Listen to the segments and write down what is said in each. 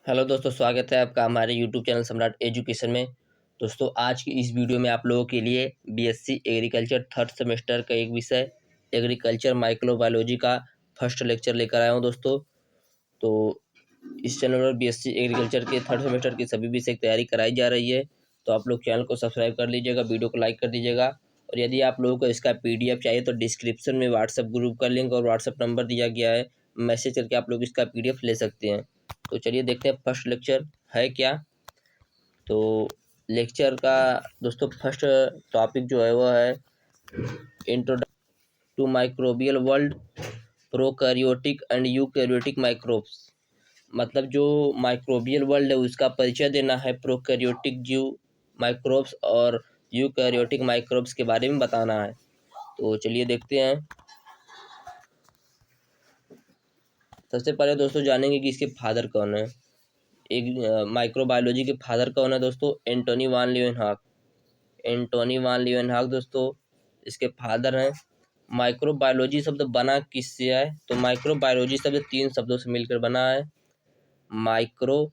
Hello दोस्तों, स्वागत है आपका हमारे यूट्यूब चैनल सम्राट एजुकेशन में। दोस्तों, आज की इस वीडियो में आप लोगों के लिए बीएससी एग्रीकल्चर थर्ड सेमेस्टर का एक विषय एग्रीकल्चर माइक्रोबायोलॉजी का फर्स्ट लेक्चर लेकर आया हूं दोस्तों। तो इस चैनल पर बीएससी एग्रीकल्चर के थर्ड सेमेस्टर की सभी विषय की तैयारी कराई जा रही है। तो आप लोग चैनल को सब्सक्राइब कर लीजिएगा, वीडियो को लाइक कर दीजिएगा। और यदि आप लोगों को इसका पीडीएफ चाहिए तो डिस्क्रिप्शन में व्हाट्सएप ग्रुप का लिंक और व्हाट्सएप नंबर दिया गया है, मैसेज करके आप लोग इसका पीडीएफ ले सकते हैं। तो चलिए देखते हैं फर्स्ट लेक्चर है क्या। तो लेक्चर का दोस्तों फर्स्ट टॉपिक जो है वह है introduction to microbial world, prokaryotic and eukaryotic microbes. मतलब जो माइक्रोबियल वर्ल्ड है उसका परिचय देना है, प्रोकैरियोटिक जीव माइक्रोब्स और यूकैरियोटिक माइक्रोब्स के बारे में बताना है। तो चलिए देखते हैं। सबसे पहले दोस्तों जानेंगे कि इसके फादर कौन है। एक माइक्रोबायोलॉजी के फादर कौन है दोस्तों? एंटोनी वान लीeuwenhoek। एंटोनी वान लीeuwenhoek दोस्तों इसके फादर हैं। माइक्रोबायोलॉजी शब्द बना किससे है? तो माइक्रोबायोलॉजी शब्द तीन शब्दों से मिलकर बना है। Micro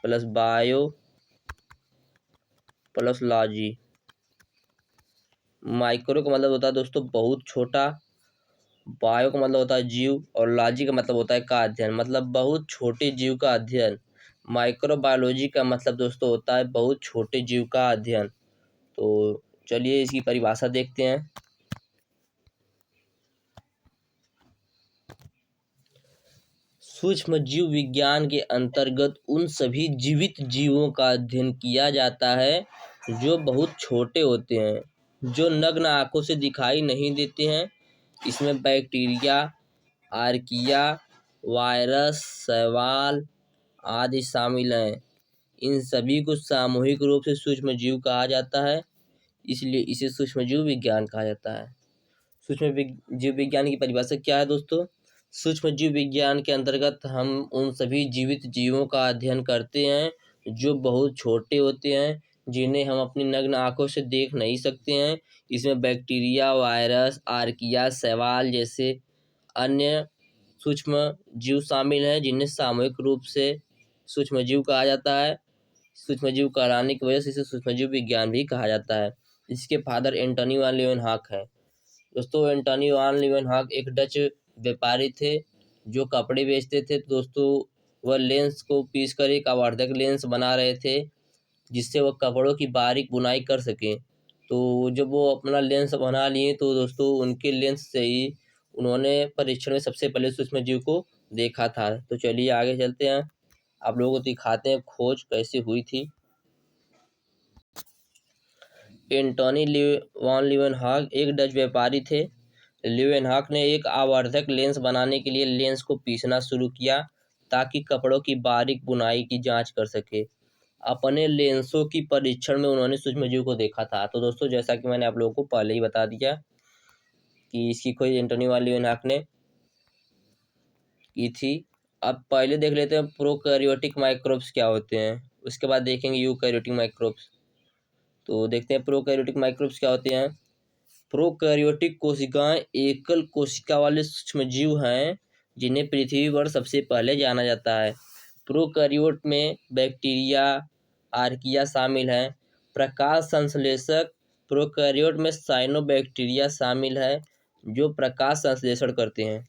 plus bio plus logy. Micro का मतलब होता है दोस्तों बहुत छोटा, बायो का मतलब होता है जीव, और लॉजी का मतलब होता है का अध्ययन, मतलब बहुत छोटे जीव का अध्ययन। माइक्रोबायोलॉजी का मतलब दोस्तों होता है बहुत छोटे जीव का अध्ययन। तो चलिए इसकी परिभाषा देखते हैं। सूक्ष्म जीव विज्ञान के अंतर्गत उन सभी जीवित जीवों का अध्ययन किया जाता है जो बहुत छोटे होते हैं, जो नग्न आंखों से दिखाई नहीं देते हैं। इसमें बैक्टीरिया, आर्किया, वायरस, शैवाल आदि शामिल हैं। इन सभी को सामूहिक रूप से सूक्ष्म जीव कहा जाता है, इसलिए इसे सूक्ष्म जीव विज्ञान कहा जाता है। सूक्ष्म जीव विज्ञान की परिभाषा क्या है दोस्तों? सूक्ष्म जीव विज्ञान के अंतर्गत हम उन सभी जीवित जीवों का अध्ययन करते हैं जो बहुत छोटे होते हैं, जिन्हें हम अपनी नग्न आंखों से देख नहीं सकते हैं। इसमें बैक्टीरिया, वायरस, आर्किया, शैवाल जैसे अन्य सूक्ष्म जीव शामिल हैं, जिन्हें सामूहिक रूप से सूक्ष्म जीव कहा जाता है। सूक्ष्म जीव कहलाने की वजह से इसे सूक्ष्म जीव विज्ञान भी कहा जाता है। इसके फादर एंटोनी वान लीeuwenhoek है। दोस्तों एंटोनी वान लीeuwenhoek एक डच व्यापारी थे जो कपड़े बेचते थे। दोस्तों वह लेंस को पीसकर एक आवर्धक लेंस बना रहे थे जिससे वह कपड़ों की बारीक बुनाई कर सकें। तो जब वो अपना लेंस बना लिए तो दोस्तों उनके लेंस से ही उन्होंने परीक्षण में सबसे पहले सूक्ष्म जीव को देखा था। तो चलिए आगे चलते हैं, आप लोगों को दिखाते हैं खोज कैसे हुई थी। एंटोनी वान लीeuwenhoek एक डच व्यापारी थे। लीeuwenhoek ने एक आवर्धक लेंस बनाने के लिए लेंस को पीसना शुरू किया ताकि कपड़ों की बारीक बुनाई की जांच कर सके। अपने लेंसों की परीक्षण में उन्होंने सूक्ष्मजीव को देखा था। तो दोस्तों जैसा कि मैंने आप लोगों को पहले ही बता दिया कि इसकी खोज एंटोनी वान लीeuwenhoek ने की थी। अब पहले देख लेते हैं प्रोकैरियोटिक माइक्रोब्स क्या होते हैं, उसके बाद देखेंगे यूकैरियोटिक माइक्रोब्स। तो देखते हैं प्रोकैरियोटिक माइक्रोब्स क्या होते हैं। प्रोकैरियोटिक कोशिकाएं एकल कोशिका वाले सूक्ष्मजीव हैं जिन्हें पृथ्वी पर सबसे पहले जाना जाता है। प्रोकैरियोट में बैक्टीरिया, आर्किया शामिल हैं। प्रकाश संश्लेषक प्रोकैरियोट में साइनोबैक्टीरिया शामिल है जो प्रकाश संश्लेषण करते हैं।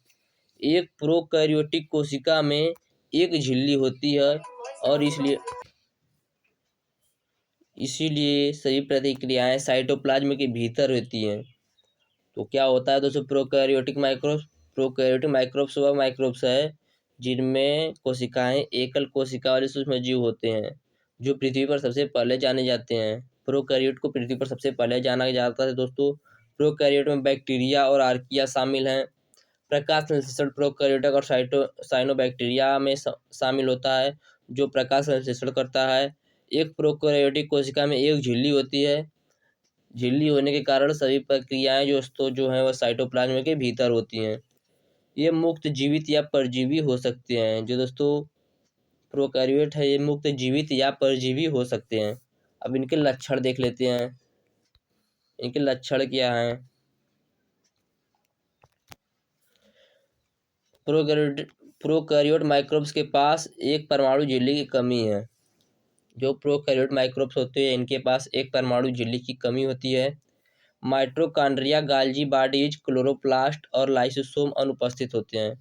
एक प्रोकैरियोटिक कोशिका में एक झिल्ली होती है और इसीलिए सभी प्रतिक्रियाएं साइटोप्लाज्म के भीतर होती हैं। तो क्या होता है दोस्तों प्रोकैरियोटिक माइक्रोब्स? प्रोकैरियोटिक माइक्रोब्स वह माइक्रोब्स है जिनमें कोशिकाएं एकल कोशिका वाले सूक्ष्मजीव होते हैं जो पृथ्वी पर सबसे पहले जाने जाते हैं। प्रोकैरियोट को पृथ्वी पर सबसे पहले जाना जाता है दोस्तों। प्रोकैरियोट में बैक्टीरिया और आर्किया शामिल हैं। प्रकाश संश्लेषण प्रोकैरियोटिक और साइनोबैक्टीरिया में शामिल होता है जो प्रकाश संश्लेषण करता है। एक प्रोकैरियोटिक कोशिका में एक झिल्ली होती है। झिल्ली होने के कारण सभी प्रक्रियाएं जो हैं वह साइटोप्लाज्म के भीतर होती हैं। ये मुक्त जीवित या परजीवी हो सकते हैं। जो दोस्तों प्रोकैरियोट है ये मुक्त जीवित या परजीवी हो सकते हैं। अब इनके लक्षण देख लेते हैं, इनके लक्षण क्या हैं। प्रोकैरियोट माइक्रोब्स के पास एक परमाणु झिल्ली की कमी है। जो प्रोकैरियोट माइक्रोब्स होते हैं इनके पास एक परमाणु झिल्ली की कमी होती है। माइटोकॉन्ड्रिया, गाल्जी बॉडीज, क्लोरोप्लास्ट और लाइसोसोम अनुपस्थित होते हैं।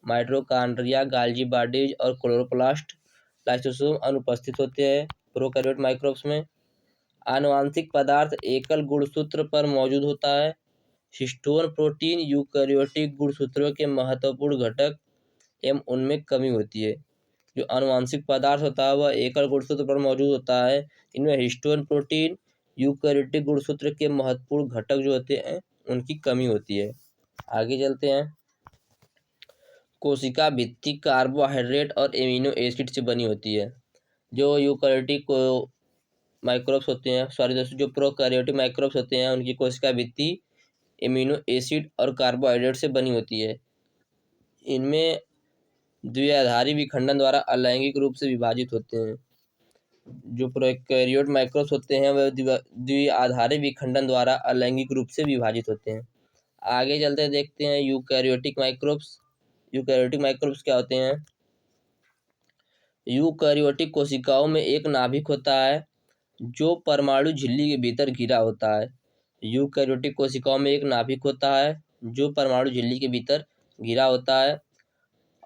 माइटोकॉन्ड्रिया, गाल्जी बॉडीज और क्लोरोप्लास्ट, लाइसोसोम अनुपस्थित होते हैं प्रोकैरियोट माइक्रोब्स में। आनुवांशिक पदार्थ एकल गुणसूत्र पर मौजूद होता है। हिस्टोन प्रोटीन यूकैरियोटिक गुणसूत्रों के महत्वपूर्ण घटक एवं उनमें कमी होती है। जो आनुवांशिक पदार्थ होता है वह एकल गुणसूत्र पर मौजूद होता है। इनमें हिस्टोन प्रोटीन यूकैरियोटिक गुणसूत्र के महत्वपूर्ण घटक जो होते हैं उनकी कमी होती है। आगे चलते हैं। कोशिका भित्ति कार्बोहाइड्रेट और एमिनो एसिड से बनी होती है। जो यूकैरियोटिक माइक्रोब्स होते हैं, सॉरी दोस्तों, जो प्रोकैरियोटिक माइक्रोब्स होते हैं उनकी कोशिका भित्ति एमिनो एसिड और कार्बोहाइड्रेट से बनी होती है। इनमें द्विआधारी विखंडन द्वारा अलैंगिक रूप से विभाजित होते हैं। जो प्रोकैरियोट माइक्रोब्स होते हैं वह द्विआधारी विखंडन द्वारा अलैंगिक रूप से विभाजित होते हैं। आगे चलते देखते हैं यूकैरियोटिक माइक्रोब्स। यूकैरियोटिक माइक्रोब्स क्या होते हैं? यूकैरियोटिक कोशिकाओं में एक नाभिक होता है जो परमाणु झिल्ली के भीतर घिरा होता है। यूकैरियोटिक कोशिकाओं में एक नाभिक होता है जो परमाणु झिल्ली के भीतर घिरा होता है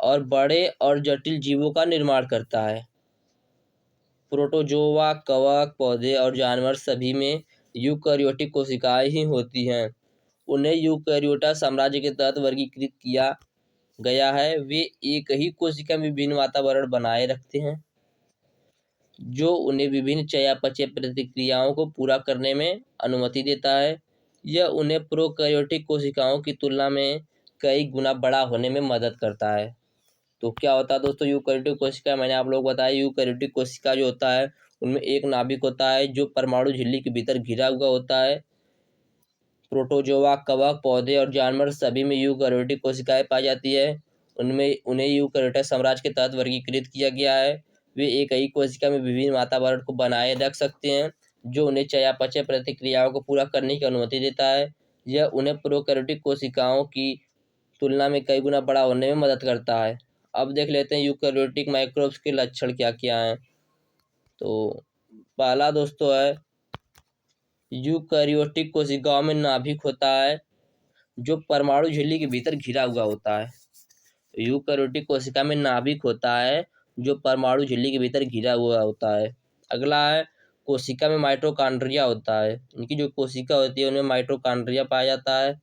और बड़े और जटिल जीवों का निर्माण करता है। प्रोटोजोआ, कवक, पौधे और जानवर सभी में यूकैरियोटिक कोशिकाएं ही होती हैं। उन्हें यूकैरियोटा साम्राज्य के तहत वर्गीकृत किया गया है। वे एक ही कोशिका में विभिन्न वातावरण बनाए रखते हैं जो उन्हें विभिन्न चयापचय प्रतिक्रियाओं को पूरा करने में अनुमति देता है। यह उन्हें प्रोकैरियोटिक कोशिकाओं की तुलना में कई गुना बड़ा होने में मदद करता है। तो क्या होता है दोस्तों यूकैरियोटिक कोशिका? मैंने आप लोग बताया यूकैरियोटिक कोशिका जो होता है उनमें एक नाभिक होता है जो परमाणु झिल्ली के भीतर घिरा हुआ होता है। प्रोटोजोआ, कवक, पौधे और जानवर सभी में यूकैरियोटिक कोशिकाएं पाई जाती है। उन्हें यूकैरियोटा साम्राज्य के तहत वर्गीकृत किया गया है। वे एक ही कोशिका में विभिन्न वातावरण को बनाए रख सकते हैं जो उन्हें चयापचय प्रतिक्रियाओं को पूरा करने की अनुमति देता है। यह उन्हें प्रोकैरियोटिक कोशिकाओं की तुलना में कई गुना बड़ा होने में मदद करता है। अब देख लेते हैं यूकैरियोटिक माइक्रोब्स के लक्षण क्या क्या हैं। तो पहला दोस्तों है यूकैरियोटिक कोशिकाओं में नाभिक होता है जो परमाणु झिल्ली के भीतर घिरा हुआ होता है। यूकैरियोटिक कोशिका में नाभिक होता है जो परमाणु झिल्ली के भीतर घिरा हुआ होता है। अगला है कोशिका में माइटोकॉन्ड्रिया होता है। इनकी जो कोशिका होती है उनमें माइटोकॉन्ड्रिया पाया जाता है।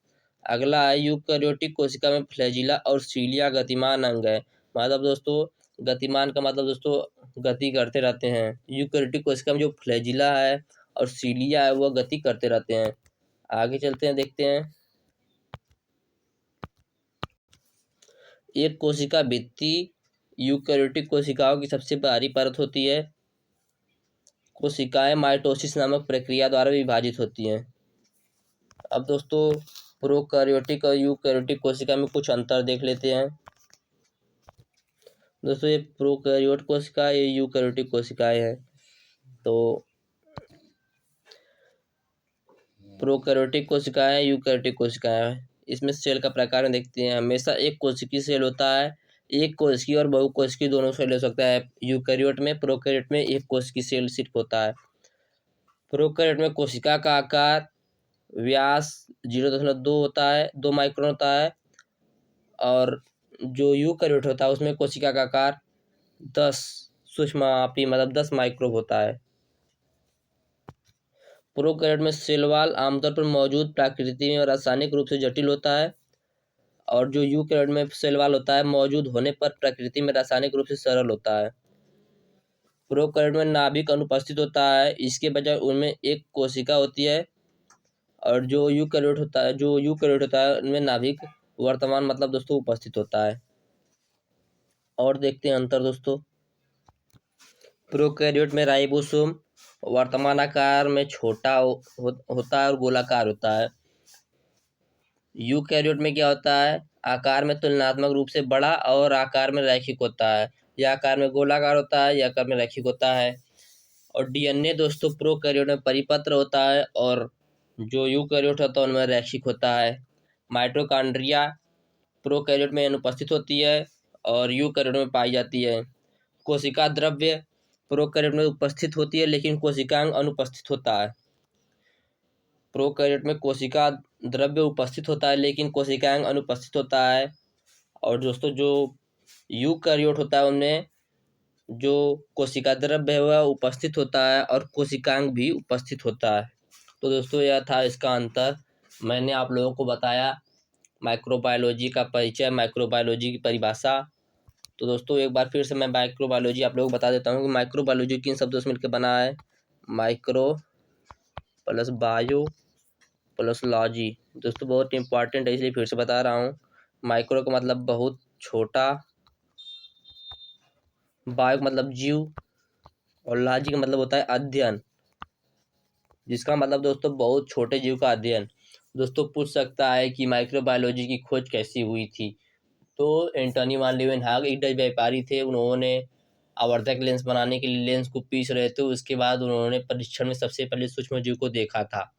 अगला है यूकैरियोटिक कोशिका में फ्लैजिला और सीलिया गतिमान अंग है। मतलब दोस्तों गतिमान का मतलब दोस्तों गति करते रहते हैं। यूकैरियोटिक कोशिका में जो फ्लैजिला है और सीलिया है वह गति करते रहते हैं। आगे चलते हैं, देखते हैं। एक कोशिका भित्ति यूकैरियोटिक कोशिकाओं की सबसे बाहरी परत होती है। कोशिकाएं माइटोसिस नामक प्रक्रिया द्वारा विभाजित होती हैं। अब दोस्तों प्रोकैरियोटिक और यूकैरियोटिक कोशिका में कुछ अंतर देख लेते हैं। दोस्तों ये प्रोकैरियोट कोशिका, ये यूकैरियोटिक कोशिकाएं हैं। तो प्रोकैरियोटिक कोशिकाएं, यूकैरियोटिक कोशिकाएं हैं। इसमें सेल का प्रकार में देखते हैं। हमेशा एक कोशिकीय सेल होता है। एक कोशिकीय और बहुकोशिकीय दोनों सेल हो सकता है। यूकैरियोट में, प्रोकैरियोट में एक कोशिकीय सेल सिर्फ होता है। प्रोकैरियोट में कोशिका का आकार व्यास 0.2 होता है, 2 माइक्रोन होता है। और जो यूकैरियोट होता है उसमें कोशिका का आकार 10 सूक्ष्ममापी मतलब 10 माइक्रोन होता है। प्रोकैरियोट में सेल वॉल आमतौर पर मौजूद प्रकृति में रासायनिक रूप से जटिल होता है और जो यूकैरियोट में सेल वॉल होता है मौजूद होने पर प्रकृति में रासायनिक रूप से सरल होता है। प्रोकैरियोट में नाभिक अनुपस्थित होता है, इसके बजाय उनमें एक कोशिका होती है। और जो यूकैरियोट होता है उनमें नाभिक वर्तमान मतलब दोस्तों उपस्थित होता है। और देखते हैं अंतर दोस्तों। प्रोकैरियोट में राइबोसोम वर्तमान आकार में छोटा होता है और गोलाकार होता है। यूकैरियोट में क्या होता है, आकार में तुलनात्मक रूप से बड़ा और आकार में रैखिक होता है। यह आकार में गोलाकार होता है, यह आकार में रैखिक होता है। और डीएनए दोस्तों प्रोकैरियोट में परिपत्र होता है और जो यूकैरियोट होता है उनमें रैखिक होता है। माइटोकॉन्ड्रिया प्रोकैरियोट में अनुपस्थित होती है और यूकैरियोट में पाई जाती है। कोशिका द्रव्य प्रोकैरियोट में उपस्थित होती है लेकिन कोशिकांग अनुपस्थित होता है। प्रोकैरियोट में कोशिका द्रव्य उपस्थित होता है लेकिन कोशिकांग अनुपस्थित होता है। और दोस्तों जो यूकैरियोट होता है उनमें जो कोशिका द्रव्य है वह उपस्थित होता है और कोशिकांग भी उपस्थित होता है। तो दोस्तों यह था इसका अंतर। मैंने आप लोगों को बताया माइक्रोबायोलॉजी का परिचय, माइक्रोबायोलॉजी की परिभाषा। तो दोस्तों एक बार फिर से मैं माइक्रोबायोलॉजी आप लोगों को बता देता हूँ कि माइक्रोबायोलॉजी किन शब्दों से मिलकर बना है। Micro plus bio plus logy. दोस्तों बहुत इंपॉर्टेंट है इसलिए फिर से बता रहा हूँ। माइक्रो का मतलब बहुत छोटा, बायो का मतलब जीव और लॉजी का मतलब होता है अध्ययन, जिसका मतलब दोस्तों बहुत छोटे जीव का अध्ययन। दोस्तों पूछ सकता है कि माइक्रोबायोलॉजी की खोज कैसी हुई थी। तो एंटोनी वान लीeuwenhoek एक डच व्यापारी थे। उन्होंने आवर्धक लेंस बनाने के लिए लेंस को पीस रहे थे। उसके बाद उन्होंने परीक्षण में सबसे पहले सूक्ष्म जीव को देखा था।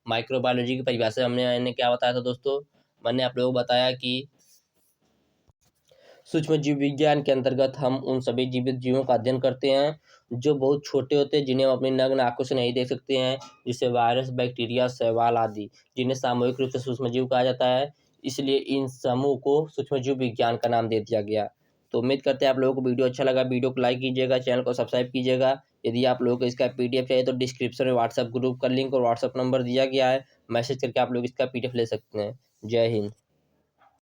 माइक्रोबायोलॉजी की परिभाषा मैंने क्या बताया था दोस्तों। मैंने आप लोगों को बताया कि सूक्ष्म जीव विज्ञान के अंतर्गत हम उन सभी जीवित जीवों का अध्ययन करते हैं जो बहुत छोटे होते हैं, जिन्हें हम अपनी नग्न आंखों से नहीं देख सकते हैं, जैसे वायरस, बैक्टीरिया, शैवाल आदि, जिन्हें सामूहिक रूप से सूक्ष्म जीव कहा जाता है। इसलिए इन समूह को सूक्ष्म जीव विज्ञान का नाम दे दिया गया। तो उम्मीद करते हैं आप लोगों को वीडियो अच्छा लगा। वीडियो को लाइक कीजिएगा, चैनल को सब्सक्राइब कीजिएगा। यदि आप लोगों को इसका पीडीएफ चाहिए तो डिस्क्रिप्शन में व्हाट्सएप ग्रुप का लिंक और व्हाट्सएप नंबर दिया गया है। मैसेज करके आप लोग इसका पीडीएफ ले सकते हैं। जय हिंद।